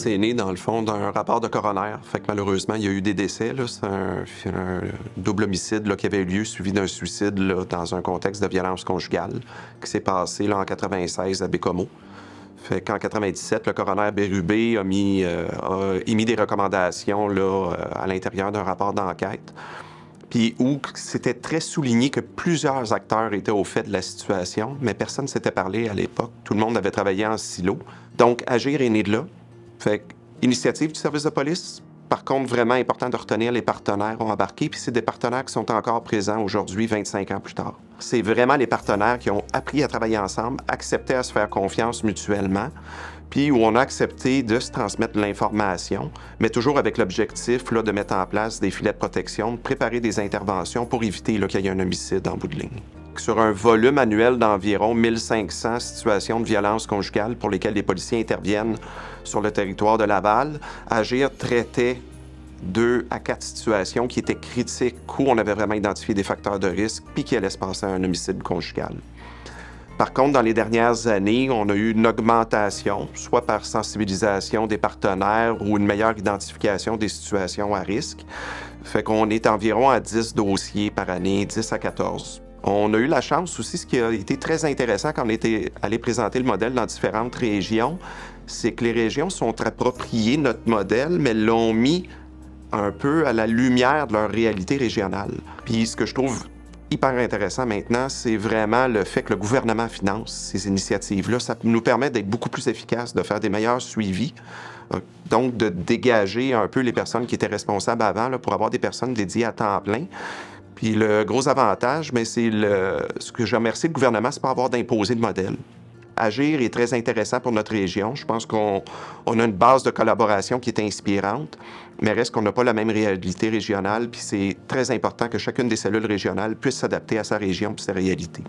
c'est né, dans le fond, d'un rapport de coroner. Fait que malheureusement, il y a eu des décès. C'est un double homicide là, qui avait eu lieu, suivi d'un suicide là, dans un contexte de violence conjugale, qui s'est passé là, en 96 à Bécomo. Fait qu'en 97, le coroner Bérubé a émis des recommandations là, à l'intérieur d'un rapport d'enquête, puis où c'était très souligné que plusieurs acteurs étaient au fait de la situation, mais personne ne s'était parlé à l'époque. Tout le monde avait travaillé en silo. Donc, Agir est né de là. Fait initiative du service de police. Par contre, vraiment important de retenir, les partenaires ont embarqué, puis c'est des partenaires qui sont encore présents aujourd'hui, 25 ans plus tard. C'est vraiment les partenaires qui ont appris à travailler ensemble, accepté à se faire confiance mutuellement, puis où on a accepté de se transmettre l'information, mais toujours avec l'objectif là, de mettre en place des filets de protection, de préparer des interventions pour éviter qu'il y ait un homicide en bout de ligne. Sur un volume annuel d'environ 1500 situations de violence conjugale pour lesquelles les policiers interviennent sur le territoire de Laval, Agir traitait 2 à 4 situations qui étaient critiques, où on avait vraiment identifié des facteurs de risque, puis qui allaient se passer à un homicide conjugal. Par contre, dans les dernières années, on a eu une augmentation, soit par sensibilisation des partenaires ou une meilleure identification des situations à risque. Fait qu'on est environ à 10 dossiers par année, 10 à 14. On a eu la chance aussi, ce qui a été très intéressant quand on était allé présenter le modèle dans différentes régions, c'est que les régions sont appropriées notre modèle, mais l'ont mis un peu à la lumière de leur réalité régionale. Puis ce que je trouve hyper intéressant maintenant, c'est vraiment le fait que le gouvernement finance ces initiatives-là. Ça nous permet d'être beaucoup plus efficaces, de faire des meilleurs suivis, donc de dégager un peu les personnes qui étaient responsables avant là, pour avoir des personnes dédiées à temps plein. Puis le gros avantage, mais c'est ce que je remercie le gouvernement, c'est pas avoir d'imposer de modèle. Agir est très intéressant pour notre région. Je pense qu'on a une base de collaboration qui est inspirante, mais reste qu'on n'a pas la même réalité régionale, puis c'est très important que chacune des cellules régionales puisse s'adapter à sa région et sa réalité.